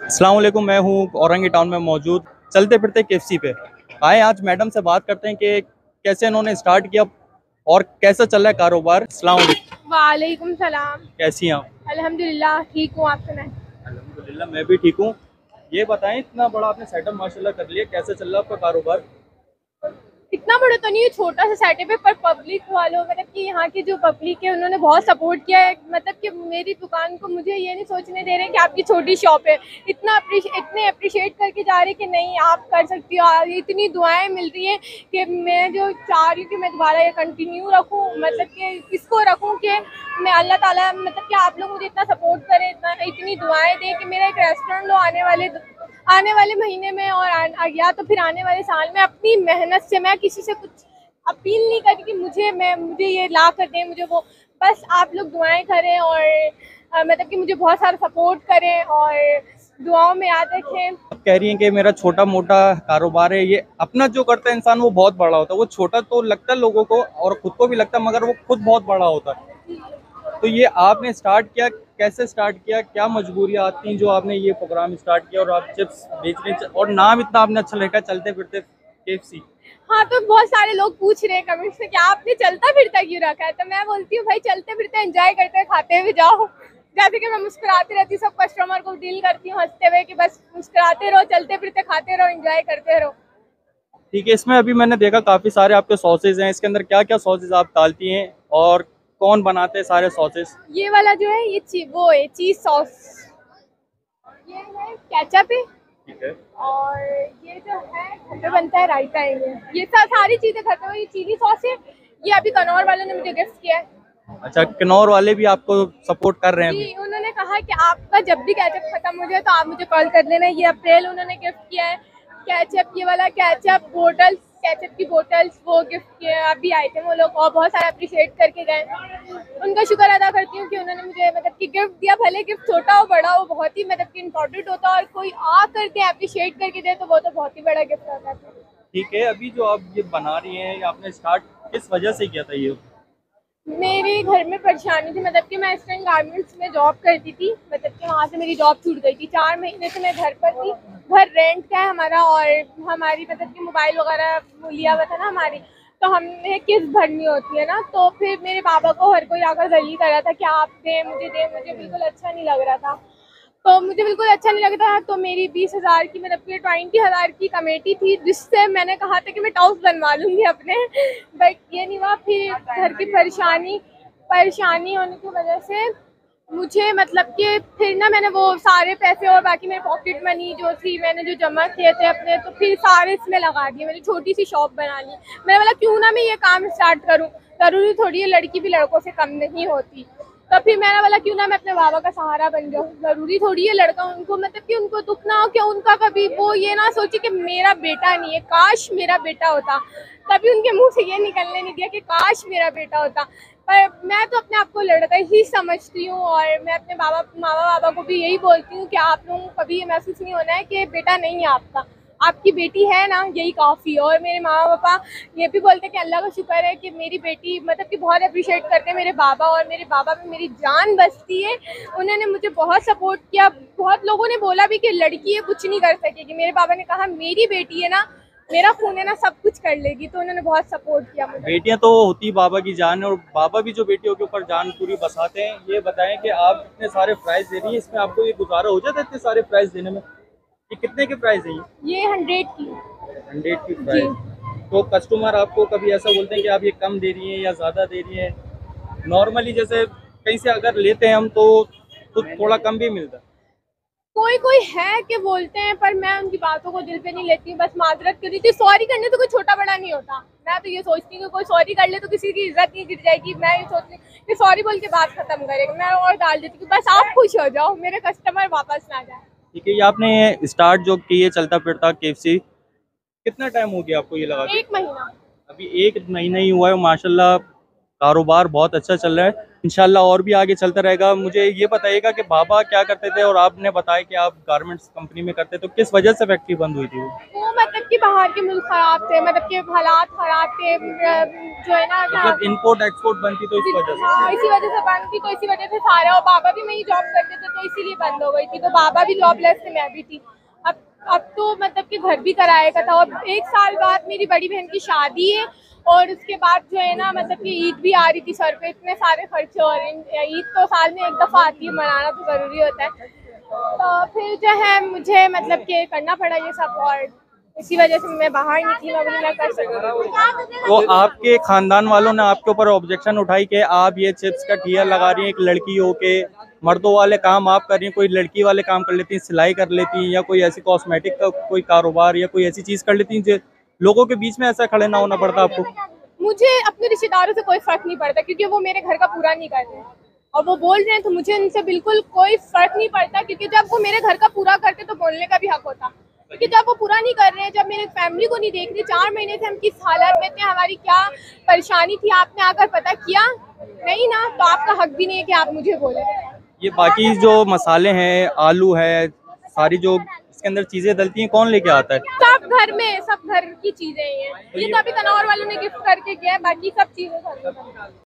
अस्सलाम वालेकुम, मैं हूँ औरंगी टाउन में मौजूद चलते फिरते केएफसी पे। आए आज मैडम से बात करते हैं कि कैसे इन्होंने स्टार्ट किया और कैसा चल रहा है कारोबार। अस्सलाम वालेकुम। वालेकुम सलाम। कैसी हैं आप? अल्हम्दुलिल्लाह ठीक हूँ, आप सुनाएं। अल्हम्दुलिल्लाह मैं भी ठीक हूँ। ये बताएं, इतना बड़ा आपने सेटअप माशाल्लाह कर लिया, कैसे चल रहा है आपका कारोबार? इतना बड़ा तो नहीं है, छोटा सा सेटअप है, पर पब्लिक वालों मतलब कि यहाँ की जो पब्लिक है उन्होंने बहुत सपोर्ट किया है। मतलब कि मेरी दुकान को मुझे ये नहीं सोचने दे रहे कि आपकी छोटी शॉप है। इतने अप्रिशिएट करके जा रहे कि नहीं आप कर सकती हो। इतनी दुआएं मिल रही हैं कि मैं जो चाह रही हूँ कि मैं दोबारा ये कंटिन्यू रखूँ, मतलब कि इसको रखूँ कि मैं अल्लाह ताला मतलब कि आप लोग मुझे इतना सपोर्ट करें, इतनी दुआएं दें कि मेरा एक रेस्टोरेंट लो आने वाले महीने में और या तो फिर आने वाले साल में। अपनी मेहनत से मैं किसी से कुछ अपील नहीं करी कि मुझे ये ला कर दें, मुझे वो, बस आप लोग दुआएं करें और मतलब कि मुझे बहुत सारा सपोर्ट करें और दुआओं में याद रखें। आप कह रही हैं कि मेरा छोटा मोटा कारोबार है, ये अपना जो करता है इंसान वो बहुत बड़ा होता है। वो छोटा तो लगता है लोगों को और खुद को भी लगता है, मगर वो खुद बहुत बड़ा होता है। तो ये आपने स्टार्ट किया, कैसे स्टार्ट किया, क्या मजबूरियाँ आती जो आपने ये प्रोग्राम स्टार्ट किया और आप चिप्स बेचने और नाम इतना आपने अच्छा रखा चलते फिरते केएफसी? हाँ, तो बहुत सारे लोग पूछ रहे हैं कमेंट्स में कि आपने चलता फिरता क्यों रखा है, तो मैं बोलती हूँ भाई चलते फिरते एंजॉय करते खाते हुए जाओ। जैसे कि मैं मुस्कुराती रहती हूँ, सब कस्टमर को डील करती हूँ हंसते हुए कि बस मुस्कुराते रहो, चलते फिरते खाते रहो, एंजॉय करते रहो। ठीक है, इसमें अभी मैंने देखा काफी सारे आपके सॉसेज हैं, इसके अंदर क्या क्या सॉसेज आप डालती हैं और कौन बनाते हैं सारे सॉसेज? ये वाला जो है वो है चीज सॉस, ये है केचप है, ठीक है। और ये जो है घर पे बनता है रायता है। ये सारी चीजें घर पे, ये चिली सॉस है, ये अभी कनौर वालों ने मुझे गिफ्ट किया है। अच्छा, किन्नौर वाले भी आपको सपोर्ट कर रहे हैं अभी? जी, उन्होंने कहा कि आपका जब भी केचप खत्म हो जाए तो आप मुझे कॉल कर लेना। ये अप्रैल उन्होंने गिफ्ट किया है केचप, ये वाला केचप बोटल्स, केचप की बोटल्स वो गिफ्ट किए हैं। अभी आए थे वो लोग और बहुत सारा अप्रिशिएट करके गए। उनका शुक्र अदा करती हूँ कि उन्होंने मुझे मतलब कि गिफ्ट दिया, भले गिफ्ट छोटा हो बड़ा हो, बहुत ही मतलब कि इम्पोर्टेंट होता है और कोई आ करके अप्रिशिएट करके दे तो वो तो बहुत ही बड़ा गिफ्ट होता है। ठीक है, अभी जो आप ये बना रही हैं, ये आपने स्टार्ट किस वजह से किया था ये? मेरे घर में परेशानी थी, मतलब कि मैं इस्टर्न गारमेंट्स में जॉब करती थी, मतलब कि वहाँ से मेरी जॉब छूट गई थी। 4 महीने से मैं घर पर थी। घर रेंट का है हमारा और हमारी मतलब कि मोबाइल वगैरह लिया हुआ था ना हमारी, तो हमने किस्त भरनी होती है ना। तो फिर मेरे पापा को हर कोई आकर गली कर रहा था कि आप दें, मुझे बिल्कुल अच्छा नहीं लग रहा था। तो मुझे बिल्कुल अच्छा नहीं लगता था। तो मेरी 20,000 की मतलब कि 20,000 की कमेटी थी, जिससे मैंने कहा था कि मैं टाउस बनवा लूँगी अपने, बट ये नहीं हुआ। फिर घर की परेशानी होने की वजह से मुझे मतलब कि फिर ना मैंने वो सारे पैसे और बाकी मेरी पॉकेट मनी जो थी मैंने जो जमा किए थे अपने, तो फिर सारे इसमें लगा दिए। मैंने छोटी सी शॉप बना ली। मैंने बोला क्यों ना मैं ये काम स्टार्ट करूँ, ज़रूरी थोड़ी है, लड़की भी लड़कों से कम नहीं होती। तो फिर मैंने बोला क्यों ना मैं अपने बाबा का सहारा बन जाऊँ। ज़रूरी थोड़ी है लड़का उनको मतलब कि उनको दुख ना हो, कि उनका कभी वो ये ना सोचे कि मेरा बेटा नहीं है, काश मेरा बेटा होता। कभी उनके मुंह से ये निकलने नहीं दिया कि काश मेरा बेटा होता। पर मैं तो अपने आप को लड़का ही समझती हूँ और मैं अपने मामा बाबा को भी यही बोलती हूँ कि आप लोगों को कभी ये महसूस नहीं होना है कि बेटा नहीं है आपका, आपकी बेटी है ना, यही काफ़ी है। और मेरे मामा पापा ये भी बोलते हैं कि अल्लाह का शुक्र है कि मेरी बेटी मतलब कि बहुत अप्रिशिएट करते हैं मेरे बाबा, और मेरे बाबा पे मेरी जान बसती है। उन्होंने मुझे बहुत सपोर्ट किया। बहुत लोगों ने बोला भी कि लड़की है कुछ नहीं कर सकेगी, मेरे बाबा ने कहा मेरी बेटी है ना, मेरा खून है ना, सब कुछ कर लेगी। तो उन्होंने बहुत सपोर्ट किया मुझे। बेटियां तो होती बाबा की जान है और बाबा भी जो बेटियों के ऊपर जान पूरी बसाते हैं। ये बताएं कि आप इतने सारे प्राइज दे रही हैं, इसमें आपको ये गुजारा हो जाता है इतने सारे प्राइज देने में? ये कितने के प्राइस है ये 100 की। 100 की जी। प्राइस? तो कस्टमर आपको कभी ऐसा बोलते हैं कि आप ये कम दे रही हैं या ज़्यादा दे रही हैं? नॉर्मली जैसे कहीं से अगर लेते हैं हम तो थोड़ा कम भी मिलता है। कोई कोई है कि बोलते हैं, पर मैं उनकी बातों को दिल पे नहीं लेती हूँ, बस माजरत कर रही थी। सॉरी करने से कोई छोटा बड़ा नहीं होता। मैं तो ये सोचती हूँ कि कोई सॉरी कर ले तो किसी की इज्जत नहीं गिर जाएगी। मैं ये सोचती हूँ कि सॉरी बोल के बात खत्म करेगा, मैं और डाल देती हूँ बस आप खुश हो जाओ, मेरे कस्टमर वापस ना जाए। ठीक है, ये आपने स्टार्ट जो की है चलता फिरता केएफसी, कितना टाइम हो गया आपको ये लगा के? 1 महीना। अभी 1 महीना ही हुआ है, माशाल्लाह कारोबार बहुत अच्छा चल रहा है। इंशाल्लाह और भी आगे चलता रहेगा। मुझे ये बताइएगा कि बाबा क्या करते थे और आपने बताया कि आप गारमेंट्स कंपनी में करते, तो किस वजह से फैक्ट्री बंद हुई थी वो? वो मतलब मतलब कि बाहर के मुल्क खराब थे, मतलब कि हालात खराब थे, जो है ना मतलब इम्पोर्ट एक्सपोर्ट बनती तो इस वजह से। हाँ, इसी वजह से बंद थी, तो इसी वजह से सारा, और बाबा भी वही जॉब करते थे तो इसीलिए बंद हो गई थी। तो बाबा भी जॉबलेस थे, मैं भी थी। अब अब तो मतलब कि घर भी कराया का था, और 1 साल बाद मेरी बड़ी बहन की शादी है, और उसके बाद जो है ना मतलब कि ईद भी आ रही थी सर पे, इतने सारे खर्चे, और ईद तो साल में एक दफ़ा आती है, मनाना तो ज़रूरी होता है। तो फिर जो है मुझे मतलब कि करना पड़ा ये सब, और इसी वजह से मैं बाहर निकली, मैं बोली मैं कर सकती तो आपके खानदान वालों ने आपके ऊपर ऑब्जेक्शन उठाई कि आप ये चिप्स का ठिया लगा रही हैं एक लड़की हो के, मर्दों वाले काम आप कर रही हैं, कोई लड़की वाले काम कर लेती हैं, सिलाई कर लेती हैं, या कोई ऐसी कॉस्मेटिक का कोई कारोबार या कोई ऐसी चीज कर लेती हैं जो लोगों के बीच में ऐसा खड़े ना होना पड़ता आपको। मुझे अपने रिश्तेदारों से कोई फर्क नहीं पड़ता, क्योंकि वो मेरे घर का पूरा नहीं कर रहे हैं, और वो बोल रहे हैं तो मुझे उनसे बिल्कुल कोई फर्क नहीं पड़ता, क्योंकि जब वो मेरे घर का पूरा करते तो बोलने का भी हक होता। क्योंकि जब वो पूरा नहीं कर रहे हैं, जब मेरे फैमिली को नहीं देख रही, 4 महीने से हम किस हालत में थे, हमारी क्या परेशानी थी, आपने आकर पता किया नहीं ना, तो आपका हक भी नहीं है कि आप मुझे बोले। ये बाकी जो मसाले हैं, आलू है, सारी जो इसके अंदर चीजें डलती हैं, कौन लेके आता है? सब घर में, सब घर की चीजें ही हैं। ये तो अभी कनौर वालों ने गिफ्ट करके गया है, बाकी सब चीजें घर में।